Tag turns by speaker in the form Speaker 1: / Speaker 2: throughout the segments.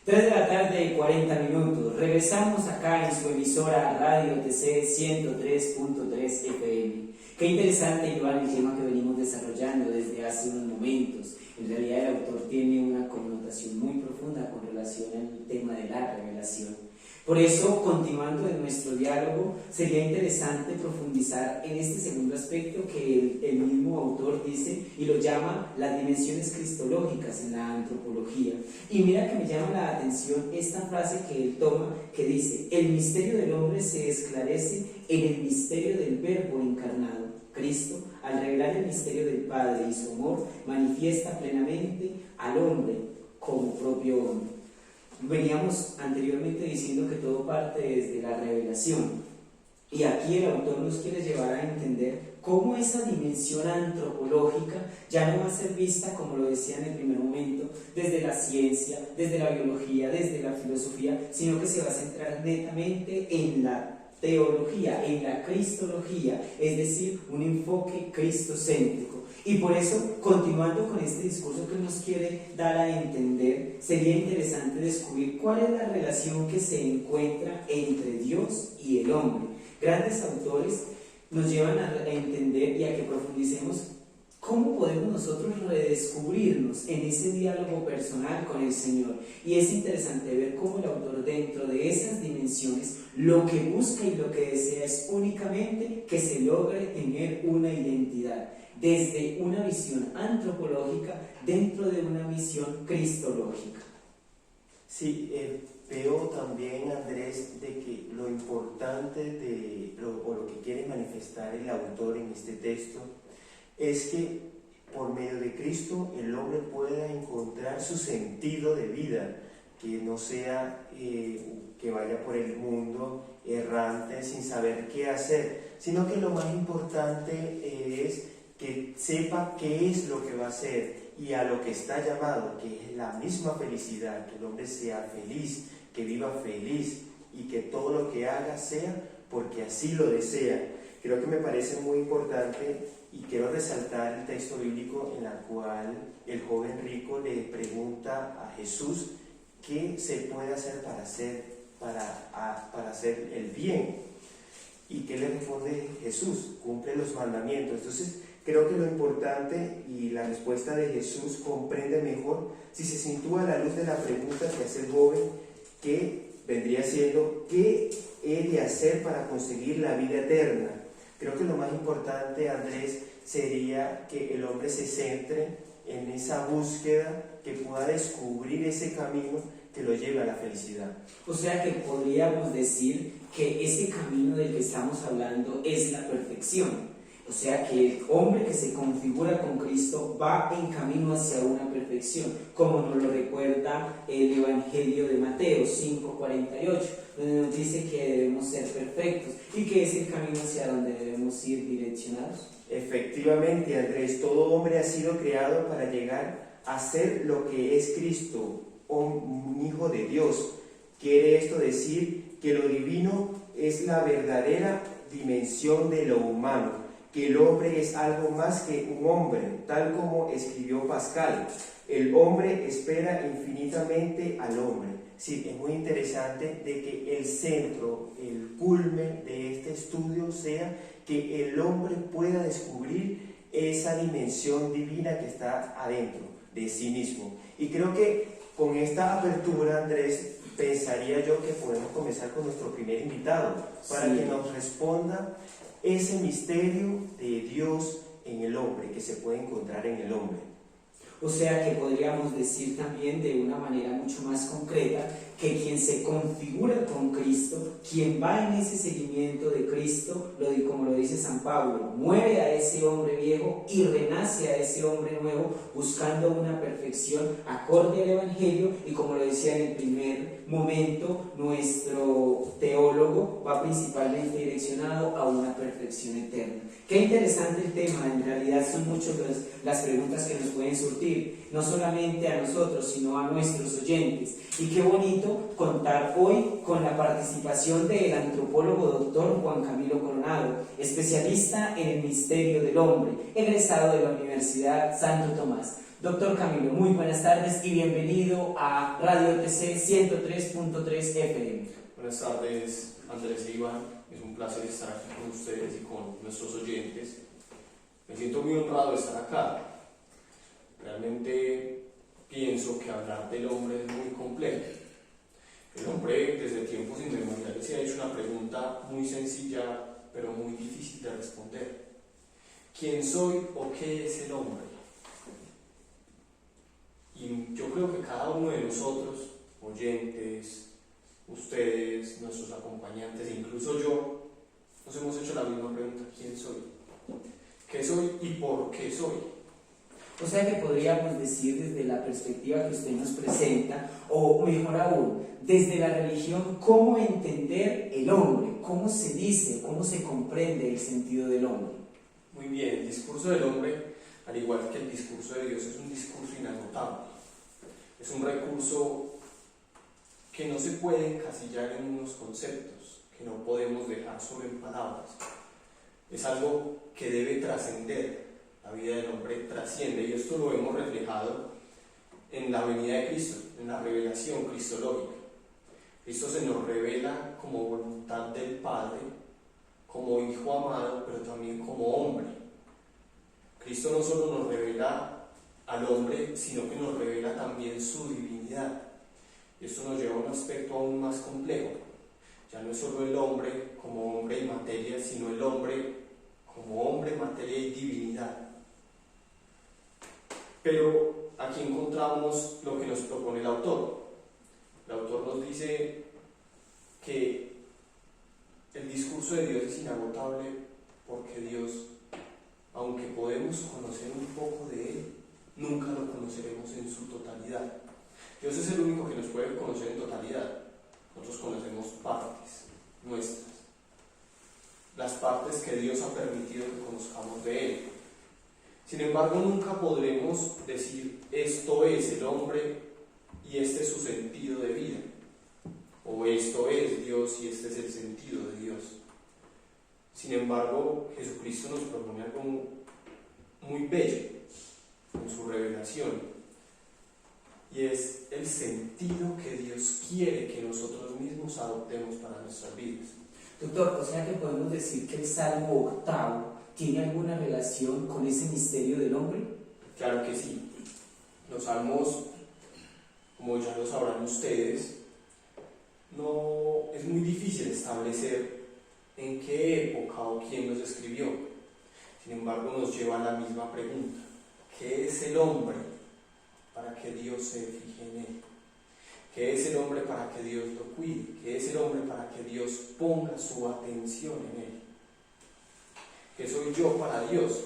Speaker 1: 3 de la tarde, 40 minutos. Regresamos acá en su emisora Radio TC 103.3 FM. Qué interesante, Joan, el tema que venimos desarrollando desde hace unos momentos. En realidad el autor tiene una connotación muy profunda con relación al tema de la revelación. Por eso, continuando en nuestro diálogo, sería interesante profundizar en este segundo aspecto que el mismo autor dice y lo llama las dimensiones cristológicas en la antropología. Y mira que me llama la atención esta frase que él toma, que dice: el misterio del hombre se esclarece en el misterio del Verbo encarnado. Cristo, al revelar el misterio del Padre y su amor, manifiesta plenamente al hombre como propio hombre. Veníamos anteriormente diciendo que todo parte desde la revelación, y aquí el autor nos quiere llevar a entender cómo esa dimensión antropológica ya no va a ser vista, como lo decía en el primer momento, desde la ciencia, desde la biología, desde la filosofía, sino que se va a centrar netamente en la teología, en la cristología, es decir, un enfoque cristocéntrico. Y por eso, continuando con este discurso que nos quiere dar a entender, sería interesante descubrir cuál es la relación que se encuentra entre Dios y el hombre. Grandes autores nos llevan a entender y a que profundicemos cómo podemos nosotros redescubrirnos en ese diálogo personal con el Señor. Y es interesante ver cómo el autor, dentro de esas dimensiones, lo que busca y lo que desea es únicamente que se logre tener una identidad desde una visión antropológica dentro de una visión cristológica.
Speaker 2: Sí, veo también, Andrés, de que lo importante o lo que quiere manifestar el autor en este texto es que por medio de Cristo el hombre pueda encontrar su sentido de vida, que no sea que vaya por el mundo errante sin saber qué hacer, sino que lo más importante es que sepa qué es lo que va a hacer y a lo que está llamado, que es la misma felicidad, que el hombre sea feliz, que viva feliz y que todo lo que haga sea porque así lo desea. Creo que me parece muy importante y quiero resaltar el texto bíblico en el cual el joven rico le pregunta a Jesús qué se puede hacer para hacer el bien. ¿Y qué le responde Jesús? Cumple los mandamientos. Entonces, creo que lo importante y la respuesta de Jesús comprende mejor si se sitúa a la luz de la pregunta que hace el joven, que vendría siendo: ¿qué he de hacer para conseguir la vida eterna? Creo que lo más importante, Andrés, sería que el hombre se centre en esa búsqueda, que pueda descubrir ese camino que lo lleve a la felicidad.
Speaker 1: O sea que podríamos decir que ese camino del que estamos hablando es la perfección. O sea que el hombre que se configura con Cristo va en camino hacia una perfección, como nos lo recuerda el Evangelio de Mateo 5:48, donde nos dice que debemos ser perfectos y que es el camino hacia donde debemos ir direccionados.
Speaker 2: Efectivamente, Andrés, todo hombre ha sido creado para llegar a ser lo que es Cristo, un hijo de Dios. Quiere esto decir que lo divino es la verdadera dimensión de lo humano, que el hombre es algo más que un hombre, tal como escribió Pascal. El hombre espera infinitamente al hombre. Sí, es muy interesante de que el centro, el culmen de este estudio sea que el hombre pueda descubrir esa dimensión divina que está adentro de sí mismo. Y creo que con esta apertura, Andrés, pensaría yo que podemos comenzar con nuestro primer invitado, para que nos responda ese misterio de Dios en el hombre, que se puede encontrar en el hombre.
Speaker 1: O sea que podríamos decir también de una manera mucho más concreta que quien se configura con Cristo, quien va en ese seguimiento de Cristo, como lo dice San Pablo, muere a ese hombre viejo y renace a ese hombre nuevo buscando una perfección acorde al Evangelio, y como lo decía en el primer momento, nuestro teólogo va principalmente direccionado a una perfección eterna. Qué interesante el tema, en realidad son muchas las preguntas que nos pueden surtir, no solamente a nosotros, sino a nuestros oyentes. Y qué bonito contar hoy con la participación del antropólogo doctor Juan Camilo Coronado, especialista en el misterio del hombre, egresado de la Universidad Santo Tomás. Doctor Camilo, muy buenas tardes y bienvenido a Radio TC 103.3 FM.
Speaker 3: Buenas tardes, Andrés e Iván. Es un placer estar aquí con ustedes y con nuestros oyentes. Me siento muy honrado de estar acá. Realmente pienso que hablar del hombre es muy complejo. El hombre desde tiempos inmemoriales se ha hecho una pregunta muy sencilla, pero muy difícil de responder. ¿Quién soy o qué es el hombre? Y yo creo que cada uno de nosotros, oyentes, ustedes, nuestros acompañantes, e incluso yo, nos hemos hecho la misma pregunta: ¿quién soy? ¿Qué soy y por qué soy?
Speaker 1: O sea que podríamos decir desde la perspectiva que usted nos presenta, o mejor aún, desde la religión, cómo entender el hombre, cómo se dice, cómo se comprende el sentido del hombre.
Speaker 3: Muy bien, el discurso del hombre, al igual que el discurso de Dios, es un discurso inagotable. Es un recurso que no se puede encasillar en unos conceptos, que no podemos dejar solo en palabras. Es algo que debe trascender. La vida del hombre trasciende, y esto lo hemos reflejado en la venida de Cristo, en la revelación cristológica. Cristo se nos revela como voluntad del Padre, como Hijo amado, pero también como hombre. Cristo no solo nos revela al hombre, sino que nos revela también su divinidad. Y esto nos lleva a un aspecto aún más complejo. Ya no es solo el hombre como hombre y materia, sino el hombre como hombre, materia y divinidad. Pero aquí encontramos lo que nos propone el autor. El autor nos dice que el discurso de Dios es inagotable porque Dios, aunque podemos conocer un poco de Él, nunca lo conoceremos en su totalidad. Dios es el único que nos puede conocer en totalidad. Nosotros conocemos partes nuestras, las partes que Dios ha permitido que conozcamos de Él. Sin embargo, nunca podremos decir: esto es el hombre y este es su sentido de vida, o esto es Dios y este es el sentido de Dios. Sin embargo, Jesucristo nos propone algo muy bello en su revelación, y es el sentido que Dios quiere que nosotros mismos adoptemos para nuestras vidas.
Speaker 1: Doctor, o sea que podemos decir que el Salmo octavo tiene alguna relación con ese misterio del hombre.
Speaker 3: Claro que sí. Los salmos, como ya lo sabrán ustedes, no es muy difícil establecer en qué época o quién los escribió. Sin embargo, nos lleva a la misma pregunta: ¿qué es el hombre para que Dios se fije en él? ¿Qué es el hombre para que Dios lo cuide? ¿Qué es el hombre para que Dios ponga su atención en él? ¿Qué soy yo para Dios?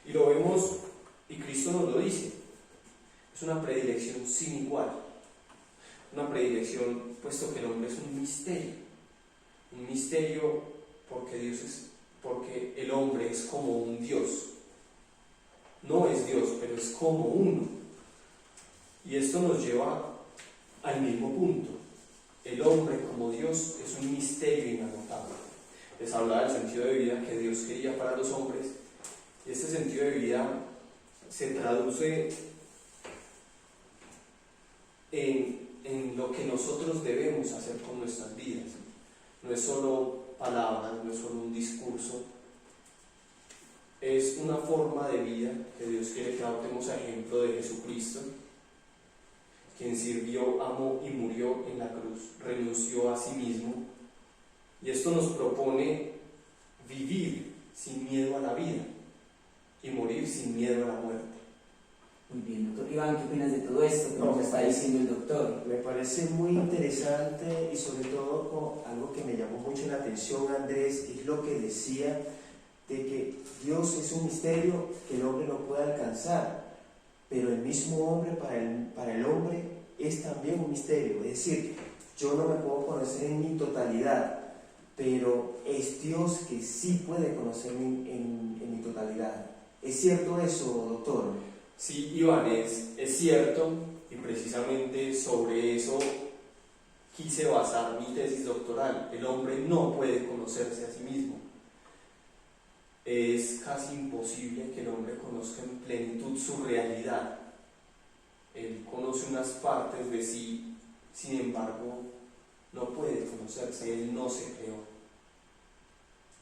Speaker 3: Y lo vemos, y Cristo nos lo dice. Es una predilección sin igual. Una predilección, puesto que el hombre es un misterio. Un misterio porque el hombre es como un Dios. No es Dios, pero es como uno. Y esto nos lleva al mismo punto. El hombre como Dios es un misterio inagotable. Les hablaba del sentido de vida que Dios quería para los hombres, y este sentido de vida se traduce en lo que nosotros debemos hacer con nuestras vidas. No es solo palabras, no es solo un discurso, es una forma de vida que Dios quiere que adoptemos a ejemplo de Jesucristo, quien sirvió, amó y murió en la cruz, renunció a sí mismo. Y esto nos propone vivir sin miedo a la vida y morir sin miedo a la muerte.
Speaker 1: Muy bien, doctor Iván, ¿qué opinas de todo esto que nos está diciendo el doctor?
Speaker 2: Me parece muy interesante, y sobre todo algo que me llamó mucho la atención, Andrés, es lo que decía de que Dios es un misterio que el hombre no puede alcanzar, pero el mismo hombre para el hombre es también un misterio. Es decir, yo no me puedo conocer en mi totalidad, pero es Dios que sí puede conocerme en mi totalidad. ¿Es cierto eso, doctor?
Speaker 3: Sí, Iván, es cierto, y precisamente sobre eso quise basar mi tesis doctoral. El hombre no puede conocerse a sí mismo. Es casi imposible que el hombre conozca en plenitud su realidad, Él conoce unas partes de sí, sin embargo, no puede conocerse, Él no se creó.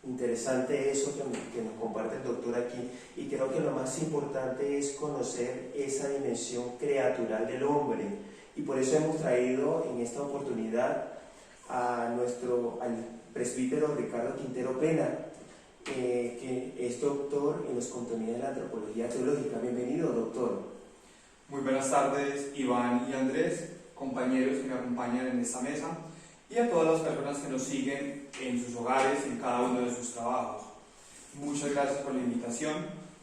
Speaker 2: Interesante eso que nos comparte el doctor aquí, y creo que lo más importante es conocer esa dimensión creatural del hombre, y por eso hemos traído en esta oportunidad al presbítero Ricardo Quintero Pena, que es doctor en los contenidos de la antropología teológica. Bienvenido, doctor.
Speaker 4: Muy buenas tardes, Iván y Andrés, compañeros que me acompañan en esta mesa, y a todas las personas que nos siguen en sus hogares, en cada uno de sus trabajos. Muchas gracias por la invitación.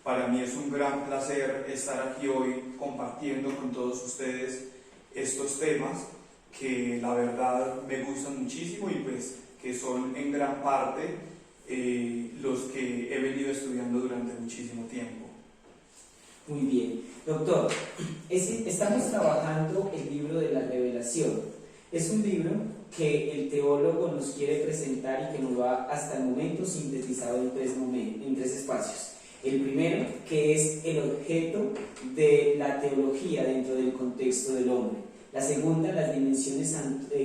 Speaker 4: Para mí es un gran placer estar aquí hoy compartiendo con todos ustedes estos temas que la verdad me gustan muchísimo y pues que son en gran parte los que he venido estudiando durante muchísimo tiempo.
Speaker 1: Muy bien. Doctor, estamos trabajando el libro de la Revelación. Es un libro que el teólogo nos quiere presentar y que nos va hasta el momento sintetizado en tres espacios. El primero, que es el objeto de la teología dentro del contexto del hombre. La segunda, las dimensiones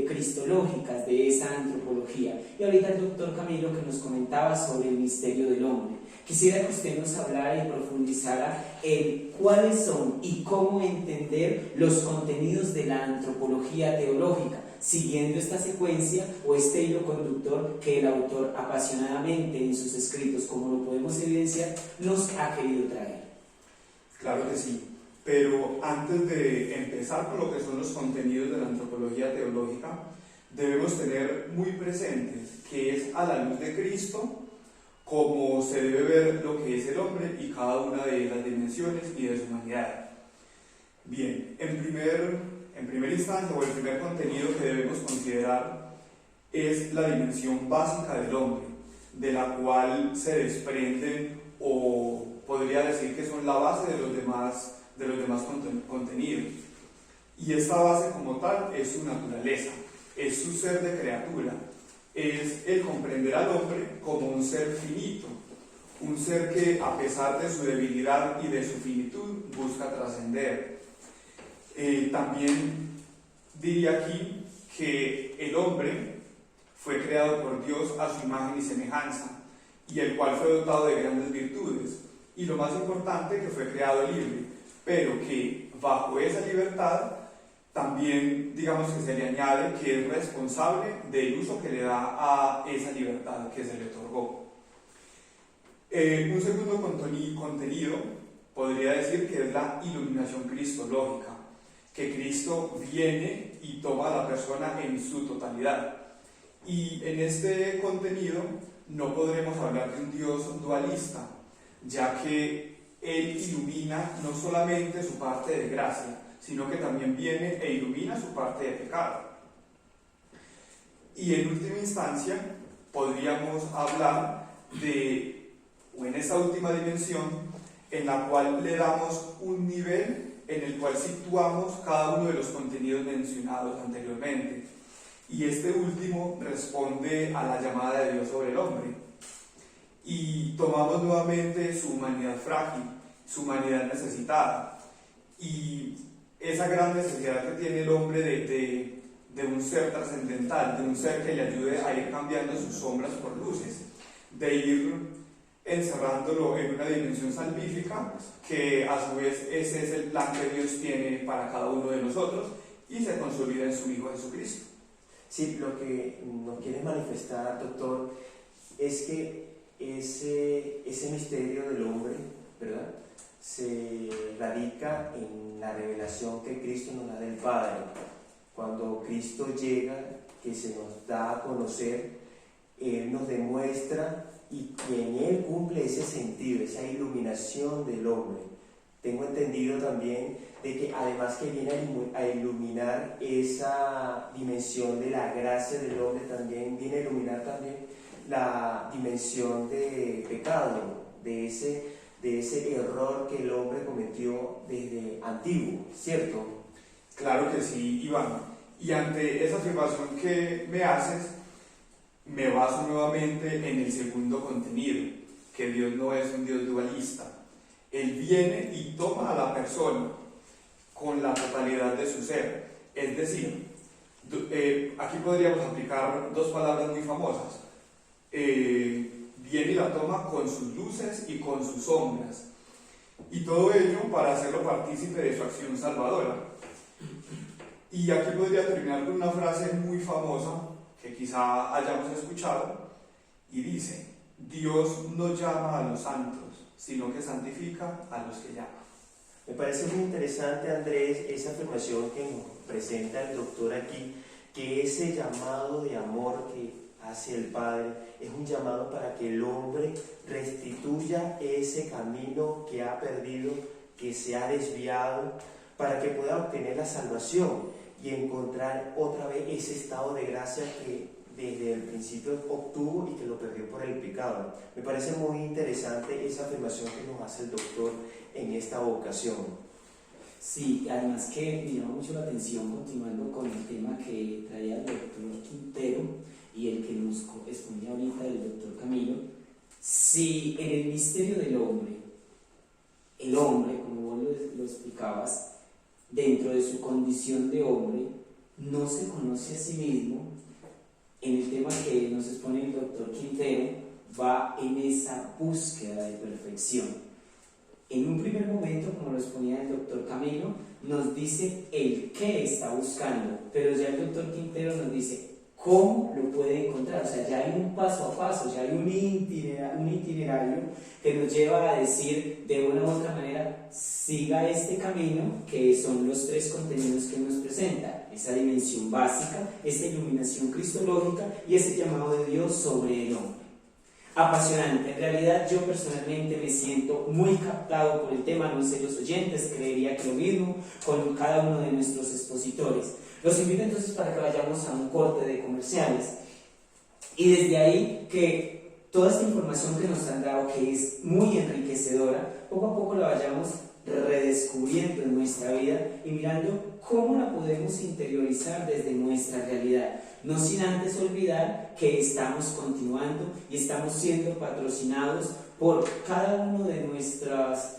Speaker 1: cristológicas de esa antropología. Y ahorita el doctor Camilo que nos comentaba sobre el misterio del hombre. Quisiera que usted nos hablara y profundizara en cuáles son y cómo entender los contenidos de la antropología teológica, siguiendo esta secuencia o este hilo conductor que el autor apasionadamente en sus escritos, como lo podemos evidenciar, nos ha querido traer.
Speaker 4: Claro que sí, pero antes de empezar con lo que son los contenidos de la antropología teológica, debemos tener muy presentes que es a la luz de Cristo como se debe ver lo que es el hombre y cada una de las dimensiones y de su humanidad. Bien, en primera instancia, o el primer contenido que debemos considerar es la dimensión básica del hombre, de la cual se desprenden, o podría decir que son la base de los demás contenidos. Y esta base como tal es su naturaleza, es su ser de criatura, es el comprender al hombre como un ser finito, un ser que a pesar de su debilidad y de su finitud busca trascender. También diría aquí que el hombre fue creado por Dios a su imagen y semejanza, y el cual fue dotado de grandes virtudes, y lo más importante, que fue creado libre, pero que bajo esa libertad también, digamos que se le añade que es responsable del uso que le da a esa libertad que se le otorgó. Un segundo contenido podría decir que es la iluminación cristológica, que Cristo viene y toma a la persona en su totalidad. Y en este contenido no podremos hablar de un Dios dualista, ya que Él ilumina no solamente su parte de gracia, sino que también viene e ilumina su parte de pecado. Y en última instancia, podríamos hablar o en esta última dimensión, en la cual le damos un nivel en el cual situamos cada uno de los contenidos mencionados anteriormente. Y este último responde a la llamada de Dios sobre el hombre. Y tomamos nuevamente su humanidad frágil, su humanidad necesitada, y esa gran necesidad que tiene el hombre de un ser trascendental, de un ser que le ayude a ir cambiando sus sombras por luces, de ir encerrándolo en una dimensión salvífica, que a su vez ese es el plan que Dios tiene para cada uno de nosotros y se consolida en su Hijo Jesucristo.
Speaker 2: Sí, lo que nos quiere manifestar, doctor, es que ese misterio del hombre, ¿verdad?, se radica en la revelación que Cristo nos da del Padre. Cuando Cristo llega, que se nos da a conocer, Él nos demuestra y en Él cumple ese sentido, esa iluminación del hombre. Tengo entendido también de que además que viene a iluminar esa dimensión de la gracia del hombre, también viene a iluminar también la dimensión de pecado, de ese error que el hombre cometió desde antiguo, ¿cierto?
Speaker 4: Claro que sí, Iván. Y ante esa afirmación que me haces, me baso nuevamente en el segundo contenido, que Dios no es un Dios dualista. Él viene y toma a la persona con la la totalidad de su ser. Es decir, aquí podríamos aplicar dos palabras muy famosas. Viene y la toma con sus luces y con sus sombras. Y todo ello para hacerlo partícipe de su acción salvadora. Y aquí podría terminar con una frase muy famosa que quizá hayamos escuchado, y dice: Dios no llama a los santos, sino que santifica a los que llama.
Speaker 2: Me parece muy interesante, Andrés, esa afirmación que nos presenta el doctor aquí, que ese llamado de amor que hace el Padre es un llamado para que el hombre restituya ese camino que ha perdido, que se ha desviado, para que pueda obtener la salvación y encontrar otra vez ese estado de gracia que desde el principio obtuvo y que lo perdió por el pecado. Me parece muy interesante esa afirmación que nos hace el doctor en esta ocasión.
Speaker 1: Sí, además que me llama mucho la atención, continuando con el tema que traía el doctor Quintero y el que nos exponía ahorita el doctor Camilo. Si en el misterio del hombre, el hombre, como vos lo explicabas, dentro de su condición de hombre, no se conoce a sí mismo, en el tema que nos expone el doctor Quintero, va en esa búsqueda de perfección. En un primer momento, como lo exponía el doctor Camilo, nos dice el qué está buscando, pero ya el doctor Quintero nos dice cómo lo puede encontrar. O sea, ya hay un paso a paso, ya hay un itinerario que nos lleva a decir de una u otra manera: siga este camino, que son los tres contenidos que nos presenta: esa dimensión básica, esa iluminación cristológica y ese llamado de Dios sobre el hombre. Apasionante. En realidad yo personalmente me siento muy captado por el tema, no sé los oyentes, creería que lo mismo con cada uno de nuestros expositores. Los invito entonces para que vayamos a un corte de comerciales y desde ahí que toda esta información que nos han dado, que es muy enriquecedora, poco a poco la vayamos redescubriendo en nuestra vida y mirando cómo la podemos interiorizar desde nuestra realidad, no sin antes olvidar que estamos continuando y estamos siendo patrocinados por cada uno de nuestras,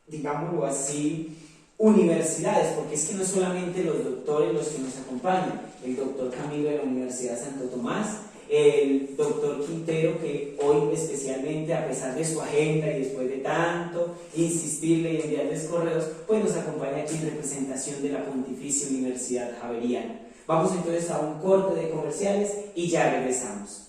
Speaker 1: digámoslo así, universidades, porque es que no solamente los doctores los que nos acompañan, el doctor Camilo de la Universidad Santo Tomás, el doctor Quintero, que hoy especialmente, a pesar de su agenda y después de tanto insistirle y enviarles correos, pues nos acompaña aquí en representación de la Pontificia Universidad Javeriana. Vamos entonces a un corte de comerciales y ya regresamos.